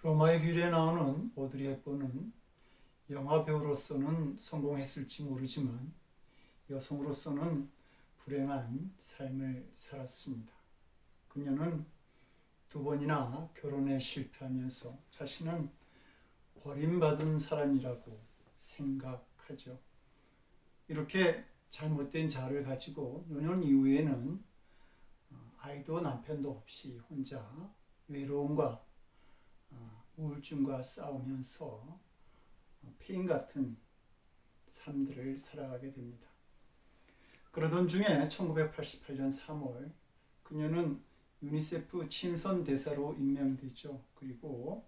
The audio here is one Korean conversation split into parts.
로마의 휴일에 나오는 오드리 헵번은 영화 배우로서는 성공했을지 모르지만 여성으로서는 불행한 삶을 살았습니다. 그녀는 두 번이나 결혼에 실패하면서 자신은 버림받은 사람이라고 생각하죠. 이렇게 잘못된 자아를 가지고 노년 이후에는 아이도 남편도 없이 혼자 외로움과 우울증과 싸우면서 폐인 같은 삶들을 살아가게 됩니다. 그러던 중에 1988년 3월 그녀는 유니세프 친선 대사로 임명되죠. 그리고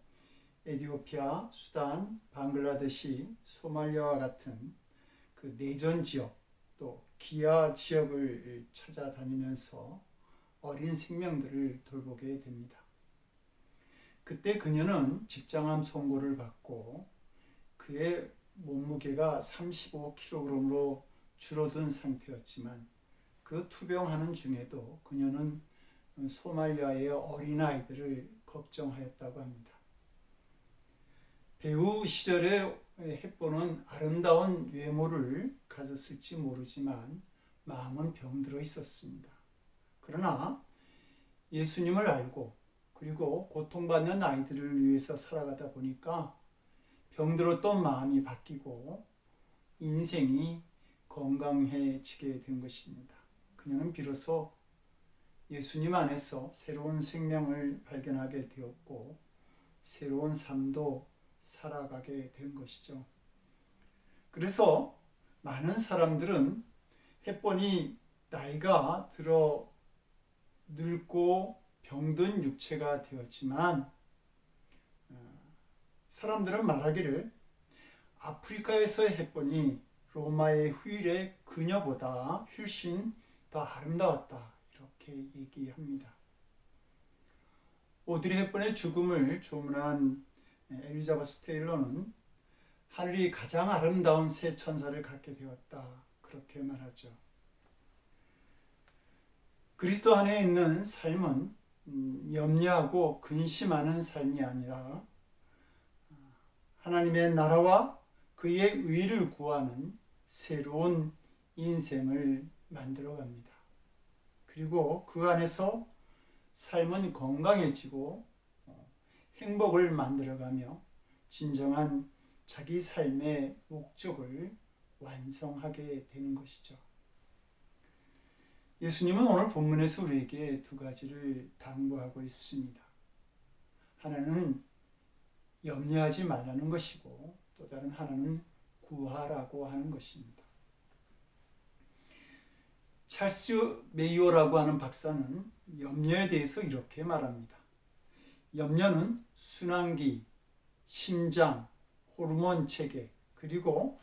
에티오피아, 수단, 방글라데시, 소말리아와 같은 그 내전 지역 또 기아 지역을 찾아다니면서 어린 생명들을 돌보게 됩니다. 그때 그녀는 직장암 선고를 받고 그의 몸무게가 35kg으로 줄어든 상태였지만 그 투병하는 중에도 그녀는 소말리아의 어린아이들을 걱정하였다고 합니다. 배우 시절에 헵번은 아름다운 외모를 가졌을지 모르지만 마음은 병들어 있었습니다. 그러나 예수님을 알고 그리고 고통받는 아이들을 위해서 살아가다 보니까 병들었던 마음이 바뀌고 인생이 건강해지게 된 것입니다. 그녀는 비로소 예수님 안에서 새로운 생명을 발견하게 되었고 새로운 삶도 살아가게 된 것이죠. 그래서 많은 사람들은 헵번이 나이가 들어 늙고 병든 육체가 되었지만 사람들은 말하기를 아프리카에서의 헵번이 로마의 휴일의 그녀보다 훨씬 더 아름다웠다 이렇게 얘기합니다. 오드리 헵번의 죽음을 조문한 엘리자베스 테일러는 하늘이 가장 아름다운 새 천사를 갖게 되었다 그렇게 말하죠. 그리스도 안에 있는 삶은 염려하고 근심하는 삶이 아니라 하나님의 나라와 그의 의를 구하는 새로운 인생을 만들어갑니다. 그리고 그 안에서 삶은 건강해지고 행복을 만들어가며 진정한 자기 삶의 목적을 완성하게 되는 것이죠. 예수님은 오늘 본문에서 우리에게 두 가지를 당부하고 있습니다. 하나는 염려하지 말라는 것이고 또 다른 하나는 구하라고 하는 것입니다. 찰스 메이오라고 하는 박사는 염려에 대해서 이렇게 말합니다. 염려는 순환기, 심장, 호르몬 체계, 그리고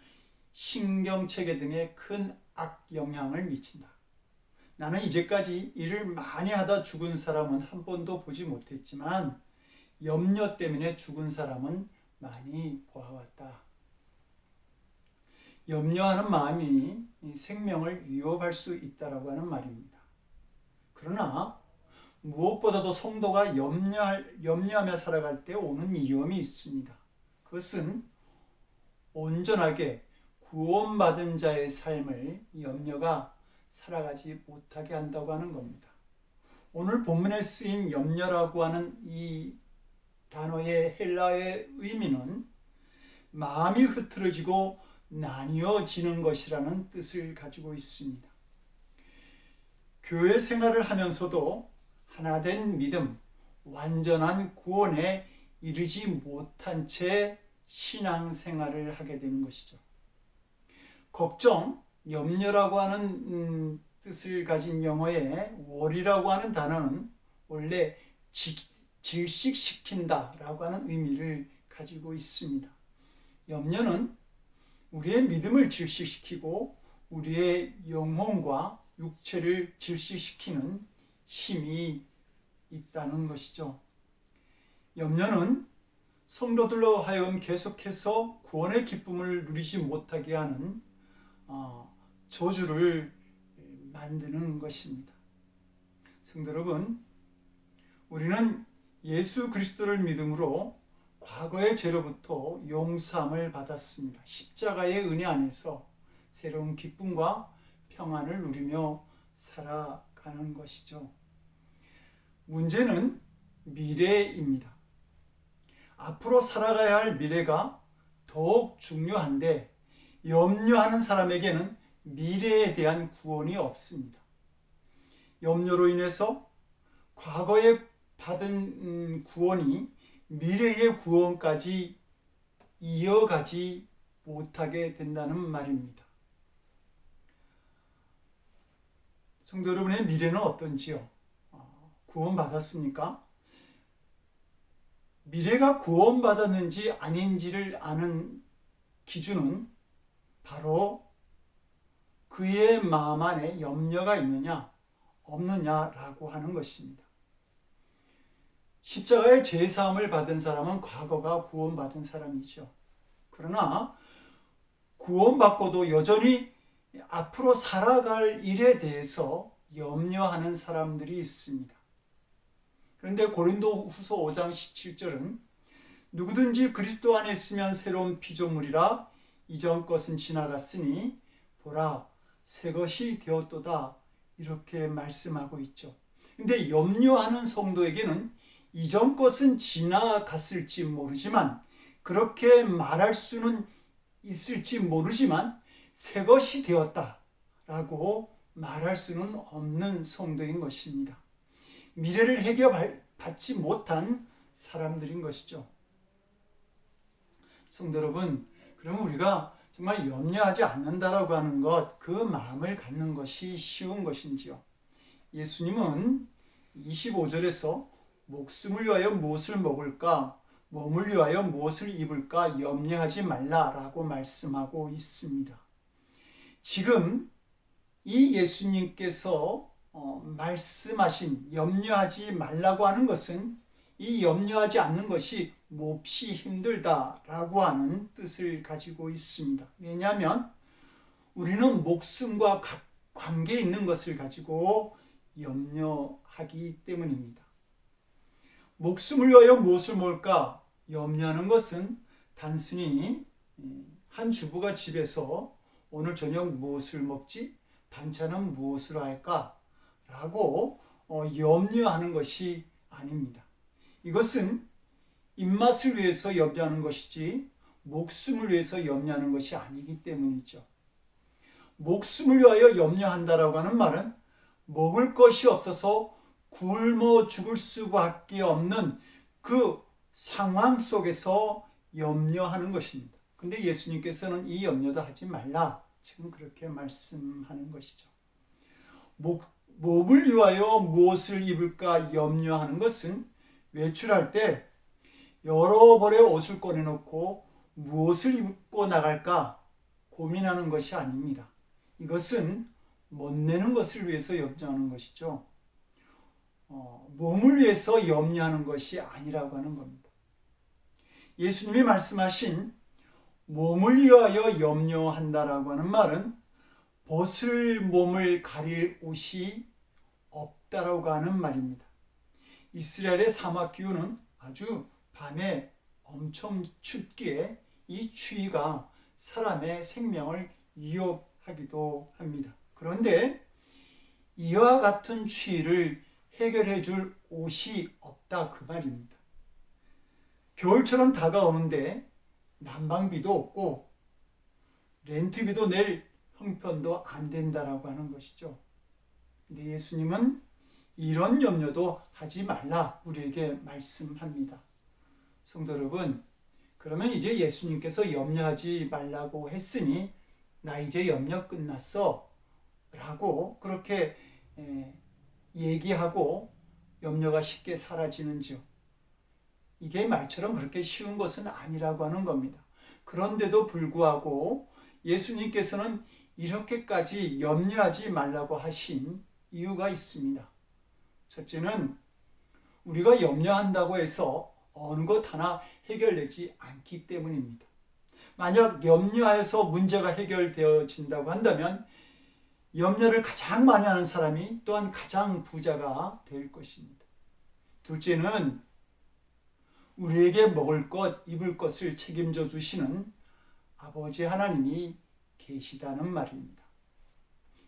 신경 체계 등에 큰 악영향을 미친다. 나는 이제까지 일을 많이 하다 죽은 사람은 한 번도 보지 못했지만 염려 때문에 죽은 사람은 많이 보아왔다. 염려하는 마음이 생명을 위협할 수 있다라고 하는 말입니다. 그러나 무엇보다도 성도가 염려하며 살아갈 때 오는 위험이 있습니다. 그것은 온전하게 구원받은 자의 삶을 염려가 살아가지 못하게 한다고 하는 겁니다. 오늘 본문에 쓰인 염려라고 하는 이 단어의 헬라어의 의미는 마음이 흐트러지고 나뉘어지는 것이라는 뜻을 가지고 있습니다. 교회 생활을 하면서도 하나된 믿음, 완전한 구원에 이르지 못한 채 신앙생활을 하게 되는 것이죠. 걱정, 염려라고 하는 뜻을 가진 영어의 worry라고 하는 단어는 원래 질식시킨다 라고 하는 의미를 가지고 있습니다. 염려는 우리의 믿음을 질식시키고 우리의 영혼과 육체를 질식시키는 힘이 있다는 것이죠. 염려는 성도들로 하여금 계속해서 구원의 기쁨을 누리지 못하게 하는 저주를 만드는 것입니다. 성도 여러분, 우리는 예수 그리스도를 믿음으로 과거의 죄로부터 용서함을 받았습니다. 십자가의 은혜 안에서 새로운 기쁨과 평안을 누리며 살아가는 것이죠. 문제는 미래입니다. 앞으로 살아가야 할 미래가 더욱 중요한데 염려하는 사람에게는 미래에 대한 구원이 없습니다. 염려로 인해서 과거에 받은 구원이 미래의 구원까지 이어가지 못하게 된다는 말입니다. 성도 여러분의 미래는 어떤지요? 구원받았습니까? 미래가 구원받았는지 아닌지를 아는 기준은 바로 그의 마음 안에 염려가 있느냐 없느냐라고 하는 것입니다. 십자가의 제사함을 받은 사람은 과거가 구원받은 사람이죠. 그러나 구원받고도 여전히 앞으로 살아갈 일에 대해서 염려하는 사람들이 있습니다. 그런데 고린도후서 5장 17절은 누구든지 그리스도 안에 있으면 새로운 피조물이라 이전 것은 지나갔으니 보라 새 것이 되었도다 이렇게 말씀하고 있죠. 근데 염려하는 성도에게는 이전 것은 지나갔을지 모르지만 그렇게 말할 수는 있을지 모르지만 새 것이 되었다라고 말할 수는 없는 성도인 것입니다. 미래를 해결받지 못한 사람들인 것이죠. 성도 여러분, 그러면 우리가 정말 염려하지 않는다라고 하는 것, 그 마음을 갖는 것이 쉬운 것인지요? 예수님은 25절에서 목숨을 위하여 무엇을 먹을까, 몸을 위하여 무엇을 입을까 염려하지 말라라고 말씀하고 있습니다. 지금 이 예수님께서 말씀하신 염려하지 말라고 하는 것은 이 염려하지 않는 것이 몹시 힘들다라고 하는 뜻을 가지고 있습니다. 왜냐하면 우리는 목숨과 관계 있는 것을 가지고 염려하기 때문입니다. 목숨을 위하여 무엇을 먹을까 염려하는 것은 단순히 한 주부가 집에서 오늘 저녁 무엇을 먹지? 반찬은 무엇으로 할까? 라고 염려하는 것이 아닙니다. 이것은 입맛을 위해서 염려하는 것이지 목숨을 위해서 염려하는 것이 아니기 때문이죠. 목숨을 위하여 염려한다라고 하는 말은 먹을 것이 없어서 굶어 죽을 수밖에 없는 그 상황 속에서 염려하는 것입니다. 근데 예수님께서는 이 염려도 하지 말라. 지금 그렇게 말씀하는 것이죠. 몸을 위하여 무엇을 입을까 염려하는 것은 외출할 때 여러 벌의 옷을 꺼내놓고 무엇을 입고 나갈까 고민하는 것이 아닙니다. 이것은 멋내는 것을 위해서 염려하는 것이죠. 몸을 위해서 염려하는 것이 아니라고 하는 겁니다. 예수님이 말씀하신 몸을 위하여 염려한다라고 하는 말은 벗을 몸을 가릴 옷이 없다라고 하는 말입니다. 이스라엘의 사막 기후는 아주 밤에 엄청 춥기에 이 추위가 사람의 생명을 위협하기도 합니다. 그런데 이와 같은 추위를 해결해 줄 옷이 없다 그 말입니다. 겨울처럼 다가오는데 난방비도 없고 렌트비도 낼 형편도 안 된다라고 하는 것이죠. 근데 예수님은 이런 염려도 하지 말라 우리에게 말씀합니다. 성도 여러분, 그러면 이제 예수님께서 염려하지 말라고 했으니 나 이제 염려 끝났어 라고 그렇게 얘기하고 염려가 쉽게 사라지는지요? 이게 말처럼 그렇게 쉬운 것은 아니라고 하는 겁니다. 그런데도 불구하고 예수님께서는 이렇게까지 염려하지 말라고 하신 이유가 있습니다. 첫째는 우리가 염려한다고 해서 어느 것 하나 해결되지 않기 때문입니다. 만약 염려하여서 문제가 해결되어진다고 한다면 염려를 가장 많이 하는 사람이 또한 가장 부자가 될 것입니다. 둘째는 우리에게 먹을 것, 입을 것을 책임져 주시는 아버지 하나님이 계시다는 말입니다.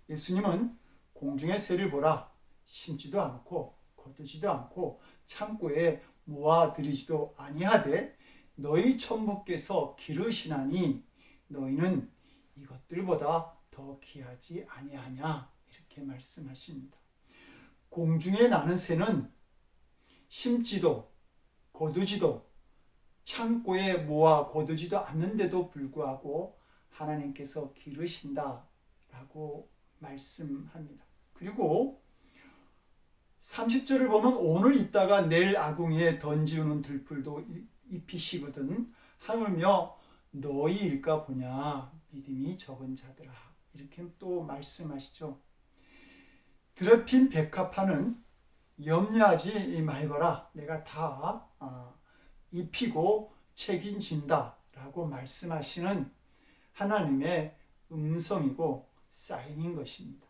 예수님은 공중의 새를 보라, 심지도 않고 거두지도 않고 창고에 모아들이지도 아니하되 너희 천부께서 기르시나니 너희는 이것들보다 더 귀하지 아니하냐, 이렇게 말씀하십니다. 공중에 나는 새는 심지도 거두지도 창고에 모아 거두지도 않는데도 불구하고 하나님께서 기르신다라고 말씀합니다. 그리고 30절을 보면 오늘 있다가 내일 아궁이에 던지우는 들풀도 입히시거든 하물며 너희일까 보냐 믿음이 적은 자들아, 이렇게 또 말씀하시죠. 드럽힌 백합화는 염려하지 말거라, 내가 다 입히고 책임진다 라고 말씀하시는 하나님의 음성이고 사인인 것입니다.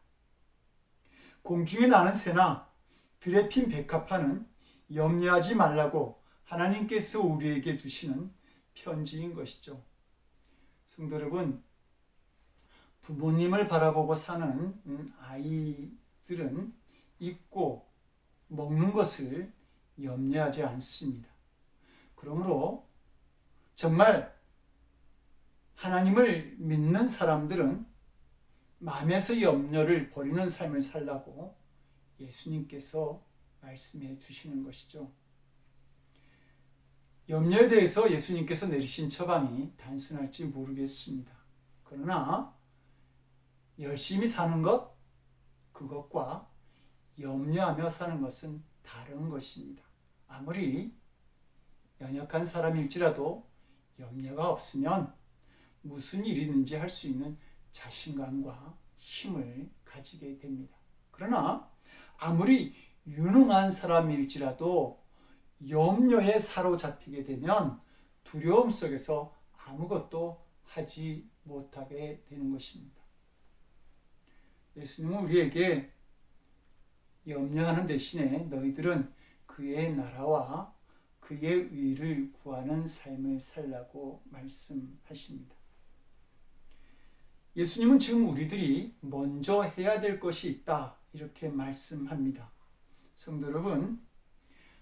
공중에 나는 새나 들에 핀 백합화는 염려하지 말라고 하나님께서 우리에게 주시는 편지인 것이죠. 성도 여러분, 부모님을 바라보고 사는 아이들은 입고 먹는 것을 염려하지 않습니다. 그러므로 정말 하나님을 믿는 사람들은 마음에서 염려를 버리는 삶을 살라고 예수님께서 말씀해 주시는 것이죠. 염려에 대해서 예수님께서 내리신 처방이 단순할지 모르겠습니다. 그러나 열심히 사는 것, 그것과 염려하며 사는 것은 다른 것입니다. 아무리 연약한 사람일지라도 염려가 없으면 무슨 일이 있는지 할 수 있는 자신감과 힘을 가지게 됩니다. 그러나 아무리 유능한 사람일지라도 염려에 사로잡히게 되면 두려움 속에서 아무것도 하지 못하게 되는 것입니다. 예수님은 우리에게 염려하는 대신에 너희들은 그의 나라와 그의 의를 구하는 삶을 살라고 말씀하십니다. 예수님은 지금 우리들이 먼저 해야 될 것이 있다, 이렇게 말씀합니다. 성도 여러분,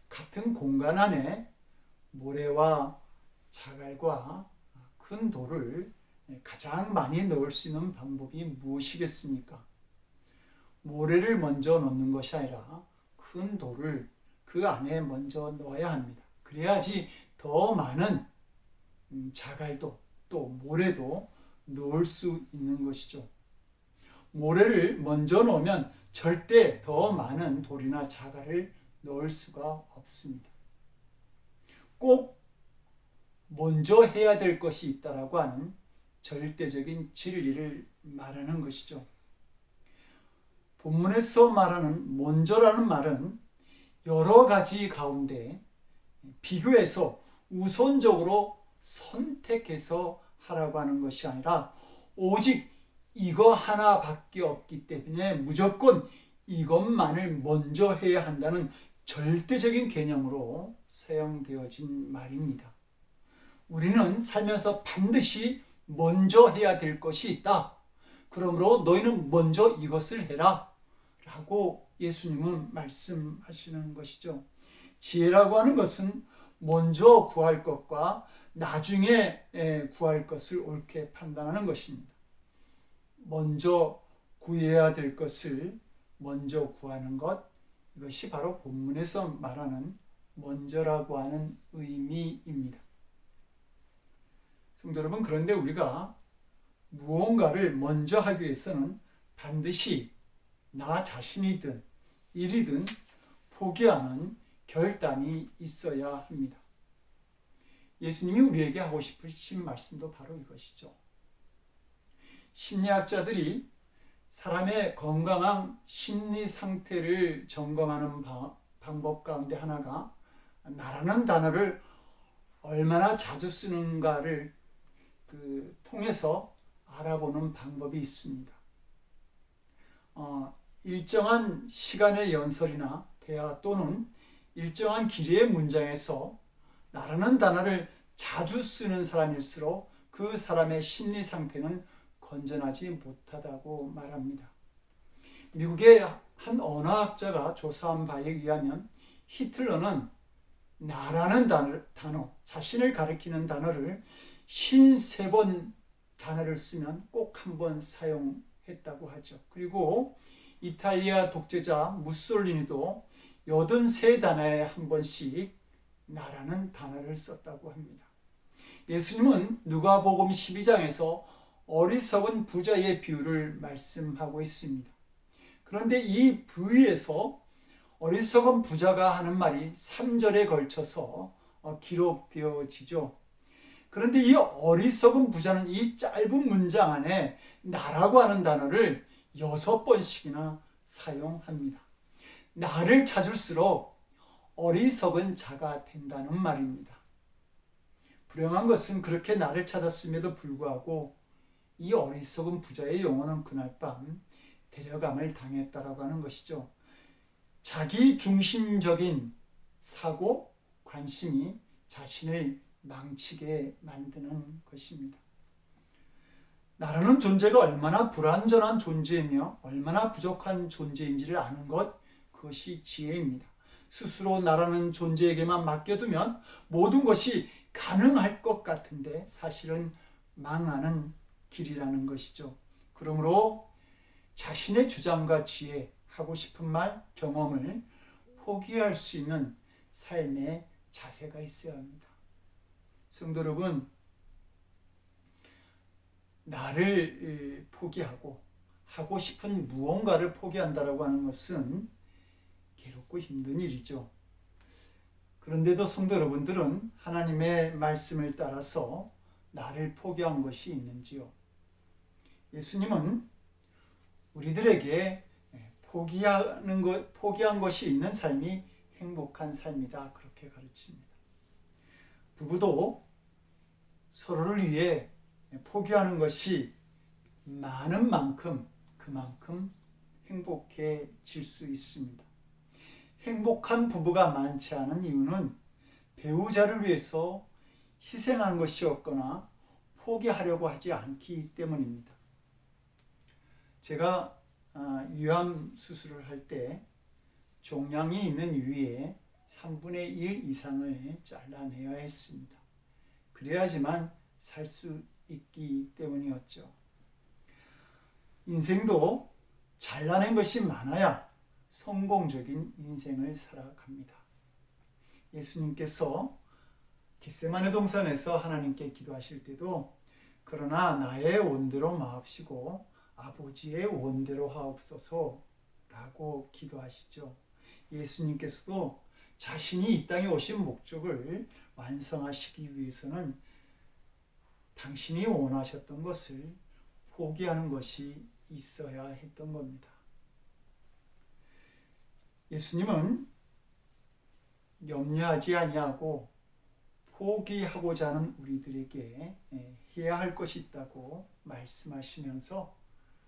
같은 공간 안에 모래와 자갈과 큰 돌을 가장 많이 넣을 수 있는 방법이 무엇이겠습니까? 모래를 먼저 넣는 것이 아니라 큰 돌을 그 안에 먼저 넣어야 합니다. 그래야지 더 많은 자갈도 또 모래도 넣을 수 있는 것이죠. 모래를 먼저 넣으면 절대 더 많은 돌이나 자갈을 넣을 수가 없습니다. 꼭 먼저 해야 될 것이 있다라고 하는 절대적인 진리를 말하는 것이죠. 본문에서 말하는 먼저라는 말은 여러 가지 가운데 비교해서 우선적으로 선택해서 하라고 하는 것이 아니라 오직 이거 하나밖에 없기 때문에 무조건 이것만을 먼저 해야 한다는 절대적인 개념으로 사용되어진 말입니다. 우리는 살면서 반드시 먼저 해야 될 것이 있다. 그러므로 너희는 먼저 이것을 해라 라고 예수님은 말씀하시는 것이죠. 지혜라고 하는 것은 먼저 구할 것과 나중에 구할 것을 옳게 판단하는 것입니다. 먼저 구해야 될 것을 먼저 구하는 것, 이것이 바로 본문에서 말하는 먼저라고 하는 의미입니다. 성도 여러분, 그런데 우리가 무언가를 먼저 하기 위해서는 반드시 나 자신이든 일이든 포기하는 결단이 있어야 합니다. 예수님이 우리에게 하고 싶으신 말씀도 바로 이것이죠. 심리학자들이 사람의 건강한 심리 상태를 점검하는 방법 가운데 하나가 나라는 단어를 얼마나 자주 쓰는가를 통해서 알아보는 방법이 있습니다. 일정한 시간의 연설이나 대화 또는 일정한 길이의 문장에서 나라는 단어를 자주 쓰는 사람일수록 그 사람의 심리 상태는 건전하지 못하다고 말합니다. 미국의 한 언어학자가 조사한 바에 의하면 히틀러는 나라는 단어, 자신을 가리키는 단어를 53번 단어를 쓰면 꼭 한 번 사용했다고 하죠. 그리고 이탈리아 독재자 무솔리니도 83단어에 한 번씩 나라는 단어를 썼다고 합니다. 예수님은 누가복음 12장에서 어리석은 부자의 비유를 말씀하고 있습니다. 그런데 이 비유에서 어리석은 부자가 하는 말이 3절에 걸쳐서 기록되어지죠. 그런데 이 어리석은 부자는 이 짧은 문장 안에 나라고 하는 단어를 6번씩이나 사용합니다. 나를 찾을수록 어리석은 자가 된다는 말입니다. 불행한 것은 그렇게 나를 찾았음에도 불구하고 이 어리석은 부자의 영혼은 그날 밤 데려감을 당했다라고 하는 것이죠. 자기 중심적인 사고, 관심이 자신을 망치게 만드는 것입니다. 나라는 존재가 얼마나 불완전한 존재이며 얼마나 부족한 존재인지를 아는 것, 그것이 지혜입니다. 스스로 나라는 존재에게만 맡겨두면 모든 것이 가능할 것 같은데 사실은 망하는 길이라는 것이죠. 그러므로 자신의 주장과 지혜, 하고 싶은 말, 경험을 포기할 수 있는 삶의 자세가 있어야 합니다. 성도 여러분, 나를 포기하고 하고 싶은 무언가를 포기한다라고 하는 것은 괴롭고 힘든 일이죠. 그런데도 성도 여러분들은 하나님의 말씀을 따라서 나를 포기한 것이 있는지요? 예수님은 우리들에게 포기한 것이 있는 삶이 행복한 삶이다, 그렇게 가르칩니다. 부부도 서로를 위해 포기하는 것이 많은 만큼 그만큼 행복해질 수 있습니다. 행복한 부부가 많지 않은 이유는 배우자를 위해서 희생하는 것이 없거나 포기하려고 하지 않기 때문입니다. 제가 유암 수술을 할 때 종양이 있는 위에 3분의 1 이상을 잘라내야 했습니다. 그래야지만 살 수 있기 때문이었죠. 인생도 잘라낸 것이 많아야 성공적인 인생을 살아갑니다. 예수님께서 겟세마네 동산에서 하나님께 기도하실 때도 그러나 나의 원대로 마옵시고 아버지의 원대로 하옵소서 라고 기도하시죠. 예수님께서도 자신이 이 땅에 오신 목적을 완성하시기 위해서는 당신이 원하셨던 것을 포기하는 것이 있어야 했던 겁니다. 예수님은 염려하지 아니하고 포기하고자 하는 우리들에게 해야 할 것이 있다고 말씀하시면서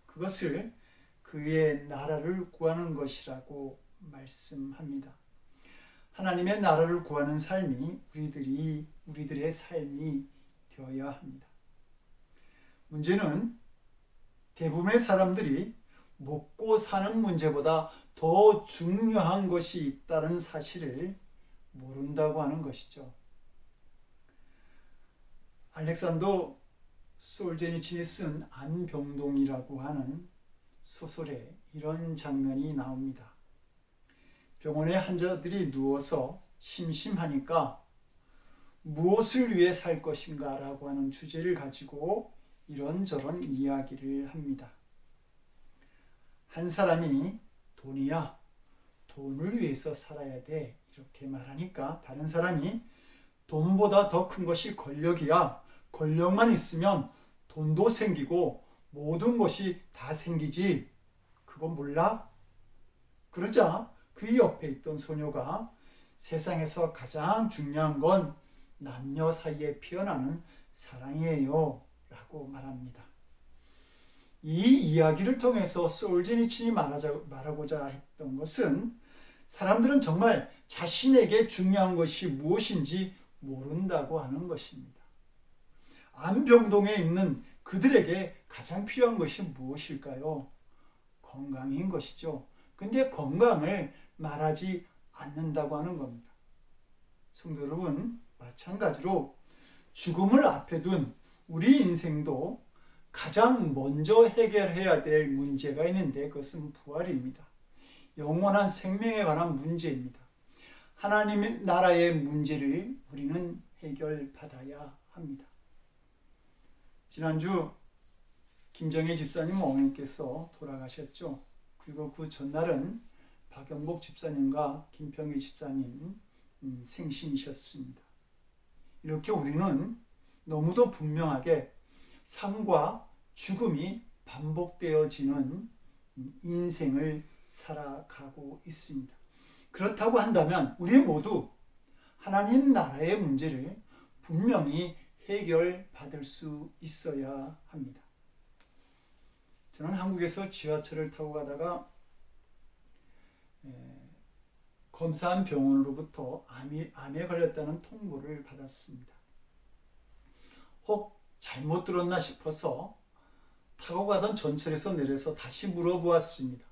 그것을 그의 나라를 구하는 것이라고 말씀합니다. 하나님의 나라를 구하는 삶이 우리들의 삶이 되어야 합니다. 문제는 대부분의 사람들이 먹고 사는 문제보다 더 중요한 것이 있다는 사실을 모른다고 하는 것이죠. 알렉산더 솔제니친이 쓴 안병동이라고 하는 소설에 이런 장면이 나옵니다. 병원에 환자들이 누워서 심심하니까 무엇을 위해 살 것인가 라고 하는 주제를 가지고 이런저런 이야기를 합니다. 한 사람이 돈이야, 돈을 위해서 살아야 돼 이렇게 말하니까 다른 사람이 돈보다 더 큰 것이 권력이야, 권력만 있으면 돈도 생기고 모든 것이 다 생기지, 그건 몰라? 그러자 그 옆에 있던 소녀가 세상에서 가장 중요한 건 남녀 사이에 피어나는 사랑이에요 라고 말합니다. 이 이야기를 통해서 솔제니친이 말하고자 했던 것은 사람들은 정말 자신에게 중요한 것이 무엇인지 모른다고 하는 것입니다. 안병동에 있는 그들에게 가장 필요한 것이 무엇일까요? 건강인 것이죠. 근데 건강을 말하지 않는다고 하는 겁니다. 성도 여러분, 마찬가지로 죽음을 앞에 둔 우리 인생도 가장 먼저 해결해야 될 문제가 있는데 그것은 부활입니다. 영원한 생명에 관한 문제입니다. 하나님의 나라의 문제를 우리는 해결받아야 합니다. 지난주 김정혜 집사님 어머니께서 돌아가셨죠. 그리고 그 전날은 박영복 집사님과 김평희 집사님 생신이셨습니다. 이렇게 우리는 너무도 분명하게 삶과 죽음이 반복되어지는 인생을 살아가고 있습니다. 그렇다고 한다면 우리 모두 하나님 나라의 문제를 분명히 해결받을 수 있어야 합니다. 저는 한국에서 지하철을 타고 가다가 검사한 병원으로부터 암에 걸렸다는 통보를 받았습니다. 혹 잘못 들었나 싶어서 타고 가던 전철에서 내려서 다시 물어보았습니다.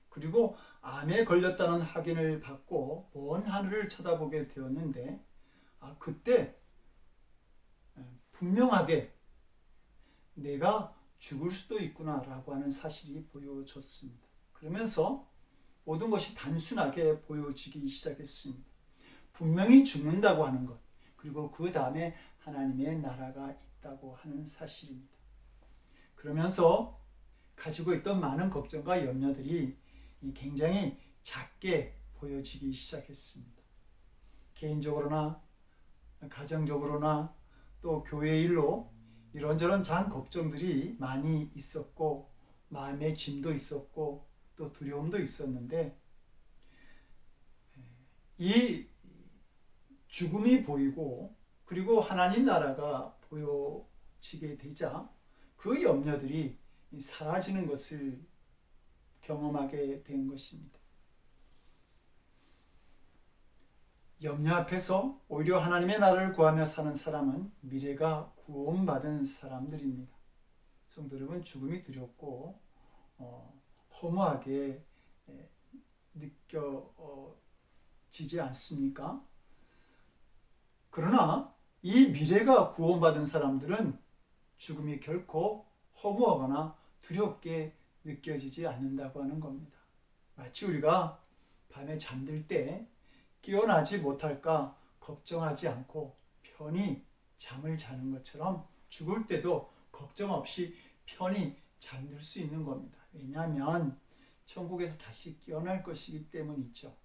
그리고 암에 걸렸다는 확인을 받고 먼 하늘을 쳐다보게 되었는데 그때 분명하게 내가 죽을 수도 있구나 라고 하는 사실이 보여졌습니다. 그러면서 모든 것이 단순하게 보여지기 시작했습니다. 분명히 죽는다고 하는 것, 그리고 그 다음에 하나님의 나라가 있다고 하는 사실입니다. 그러면서 가지고 있던 많은 걱정과 염려들이 굉장히 작게 보여지기 시작했습니다. 개인적으로나 가정적으로나 또 교회 일로 이런저런 장 걱정들이 많이 있었고 마음의 짐도 있었고 또 두려움도 있었는데 이 죽음이 보이고 그리고 하나님 나라가 보여지게 되자 그 염려들이 사라지는 것을 경험하게 된 것입니다. 염려 앞에서 오히려 하나님의 나라를 구하며 사는 사람은 미래가 구원받은 사람들입니다. 성도 여러분, 죽음이 두렵고 허무하게 느껴지지 않습니까? 그러나 이 미래가 구원받은 사람들은 죽음이 결코 허무하거나 두렵게 느껴지지 않는다고 하는 겁니다. 마치 우리가 밤에 잠들 때 깨어나지 못할까 걱정하지 않고 편히 잠을 자는 것처럼 죽을 때도 걱정 없이 편히 잠들 수 있는 겁니다. 왜냐하면 천국에서 다시 깨어날 것이기 때문이죠.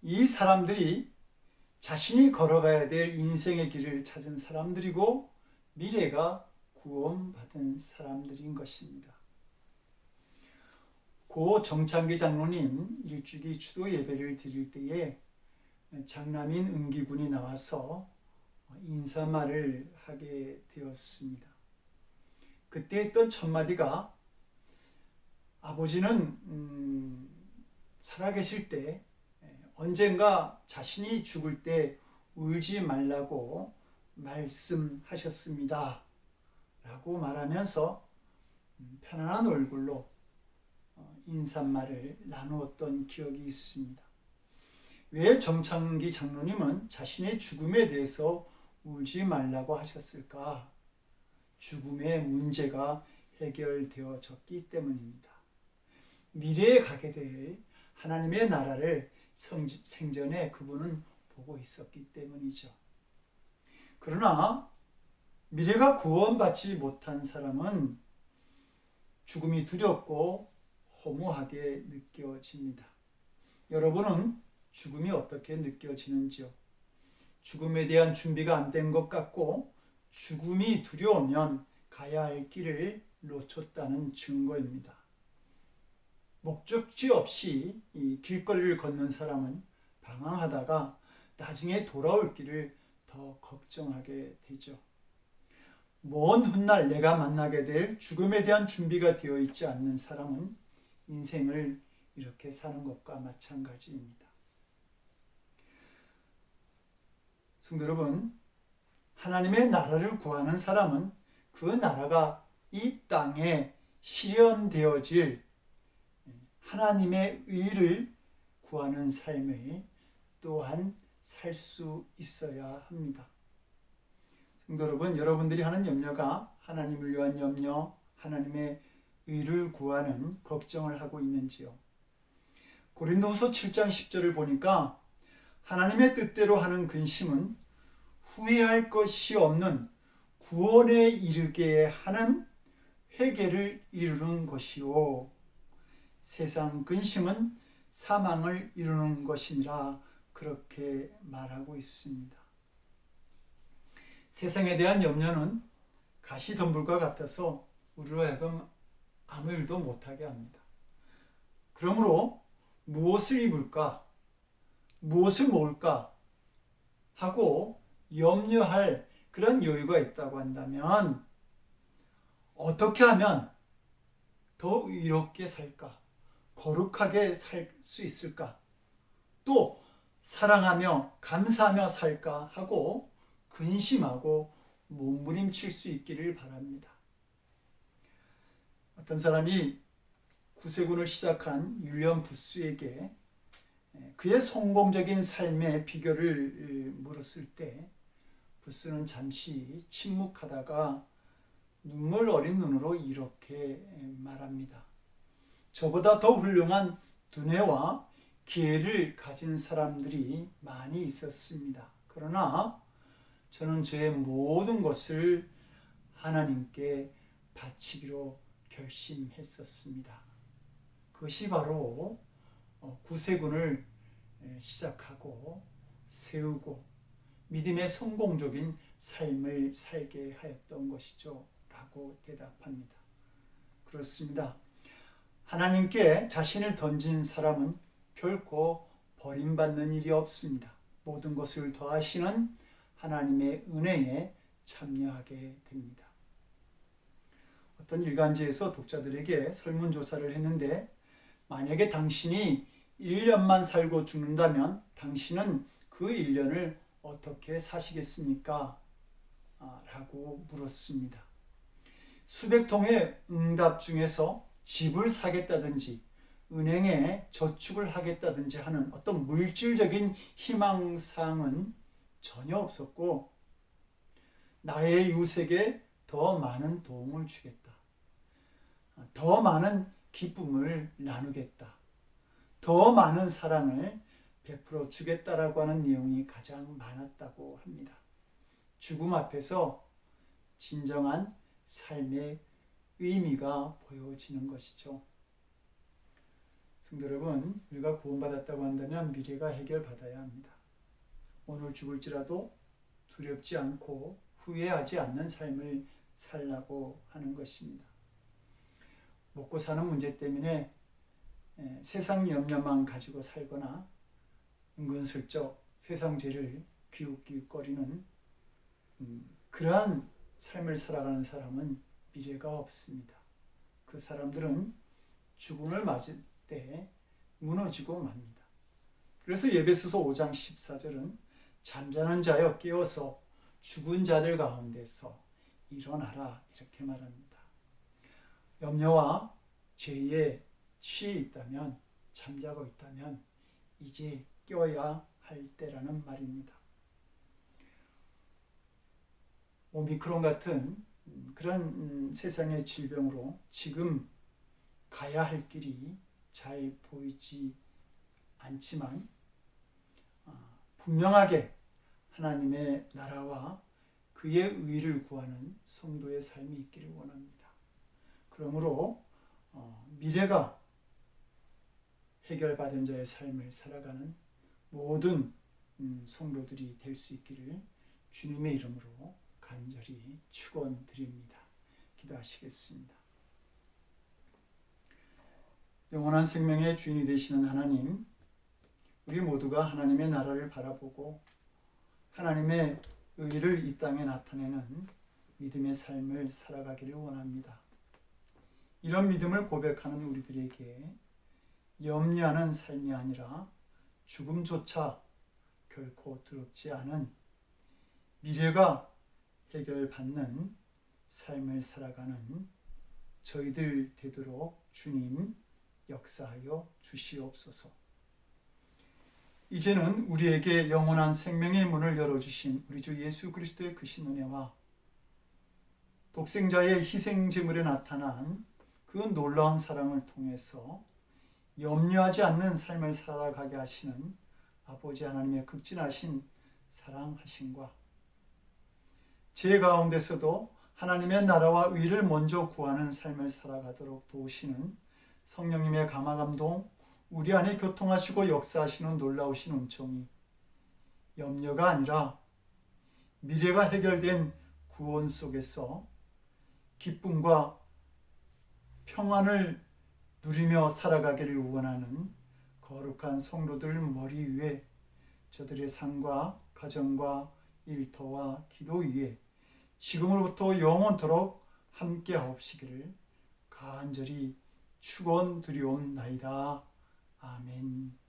이 사람들이 자신이 걸어가야 될 인생의 길을 찾은 사람들이고 미래가 구원받은 사람들인 것입니다. 고 정창기 장로님 일주기 추도 예배를 드릴 때에 장남인 은기군이 나와서 인사말을 하게 되었습니다. 그때 했던 첫 마디가 아버지는 살아계실 때 언젠가 자신이 죽을 때 울지 말라고 말씀하셨습니다. 라고 말하면서 편안한 얼굴로 인사말을 나누었던 기억이 있습니다. 왜 정창기 장로님은 자신의 죽음에 대해서 울지 말라고 하셨을까? 죽음의 문제가 해결되어졌기 때문입니다. 미래에 가게 될 하나님의 나라를 생전에 그분은 보고 있었기 때문이죠. 그러나 미래가 구원받지 못한 사람은 죽음이 두렵고 허무하게 느껴집니다. 여러분은 죽음이 어떻게 느껴지는지요? 죽음에 대한 준비가 안 된 것 같고 죽음이 두려우면 가야 할 길을 놓쳤다는 증거입니다. 목적지 없이 이 길거리를 걷는 사람은 방황하다가 나중에 돌아올 길을 더 걱정하게 되죠. 먼 훗날 내가 만나게 될 죽음에 대한 준비가 되어 있지 않는 사람은 인생을 이렇게 사는 것과 마찬가지입니다. 성도 여러분, 하나님의 나라를 구하는 사람은 그 나라가 이 땅에 실현되어질 하나님의 의를 구하는 삶을 또한 살 수 있어야 합니다. 성도 여러분, 여러분들이 하는 염려가 하나님을 위한 염려, 하나님의 의를 구하는 걱정을 하고 있는지요? 고린도후서 7장 10절을 보니까 하나님의 뜻대로 하는 근심은 후회할 것이 없는 구원에 이르게 하는 회개를 이루는 것이요 세상 근심은 사망을 이루는 것이니라 그렇게 말하고 있습니다. 세상에 대한 염려는 가시덤불과 같아서 우리로 하여금 아무 일도 못하게 합니다. 그러므로 무엇을 입을까? 무엇을 먹을까? 하고 염려할 그런 여유가 있다고 한다면 어떻게 하면 더 의롭게 살까? 거룩하게 살 수 있을까? 또 사랑하며 감사하며 살까? 하고 근심하고 몸부림칠 수 있기를 바랍니다. 어떤 사람이 구세군을 시작한 윌리엄 부스에게 그의 성공적인 삶의 비결을 물었을 때 부스는 잠시 침묵하다가 눈물 어린 눈으로 이렇게 말합니다. 저보다 더 훌륭한 두뇌와 기회를 가진 사람들이 많이 있었습니다. 그러나 저는 저의 모든 것을 하나님께 바치기로 결심했었습니다. 그것이 바로 구세군을 시작하고 세우고 믿음의 성공적인 삶을 살게 하였던 것이죠. 라고 대답합니다. 그렇습니다. 하나님께 자신을 던진 사람은 결코 버림받는 일이 없습니다. 모든 것을 더하시는 하나님의 은혜에 참여하게 됩니다. 어떤 일간지에서 독자들에게 설문조사를 했는데 만약에 당신이 1년만 살고 죽는다면 당신은 그 1년을 어떻게 사시겠습니까? 라고 물었습니다. 수백 통의 응답 중에서 집을 사겠다든지 은행에 저축을 하겠다든지 하는 어떤 물질적인 희망사항은 전혀 없었고 나의 이웃에게 더 많은 도움을 주겠다. 더 많은 기쁨을 나누겠다. 더 많은 사랑을 베풀어 주겠다라고 하는 내용이 가장 많았다고 합니다. 죽음 앞에서 진정한 삶의 의미가 보여지는 것이죠. 성도 여러분, 우리가 구원받았다고 한다면 미래가 해결받아야 합니다. 오늘 죽을지라도 두렵지 않고 후회하지 않는 삶을 살라고 하는 것입니다. 먹고 사는 문제 때문에 세상 염려만 가지고 살거나 은근슬쩍 세상 죄를 기웃기웃거리는 그러한 삶을 살아가는 사람은 미래가 없습니다. 그 사람들은 죽음을 맞을 때 무너지고 맙니다. 그래서 에베소서 5장 14절은 잠자는 자여 깨어서 죽은 자들 가운데서 일어나라 이렇게 말합니다. 염려와 죄에 취해 있다면 잠자고 있다면 이제 깨어야 할 때라는 말입니다. 오미크론 같은 그런 세상의 질병으로 지금 가야 할 길이 잘 보이지 않지만 분명하게 하나님의 나라와 그의 의를 구하는 성도의 삶이 있기를 원합니다. 그러므로 미래가 해결받은 자의 삶을 살아가는 모든 성도들이 될 수 있기를 주님의 이름으로 간절히 축원드립니다. 기도하시겠습니다. 영원한 생명의 주인이 되시는 하나님, 우리 모두가 하나님의 나라를 바라보고 하나님의 의를 이 땅에 나타내는 믿음의 삶을 살아가기를 원합니다. 이런 믿음을 고백하는 우리들에게 염려하는 삶이 아니라 죽음조차 결코 두렵지 않은 미래가 해결받는 삶을 살아가는 저희들 되도록 주님 역사하여 주시옵소서. 이제는 우리에게 영원한 생명의 문을 열어주신 우리 주 예수 그리스도의 크신 은혜와 독생자의 희생제물에 나타난 그 놀라운 사랑을 통해서 염려하지 않는 삶을 살아가게 하시는 아버지 하나님의 극진하신 사랑하심과 제 가운데서도 하나님의 나라와 의를 먼저 구하는 삶을 살아가도록 도우시는 성령님의 감화감동, 우리 안에 교통하시고 역사하시는 놀라우신 은총이 염려가 아니라 미래가 해결된 구원 속에서 기쁨과 평안을 누리며 살아가기를 원하는 거룩한 성도들 머리 위에 저들의 삶과 가정과 일터와 기도 위에 지금으로부터 영원토록 함께 하옵시기를 간절히 축원드리옵나이다. 아멘.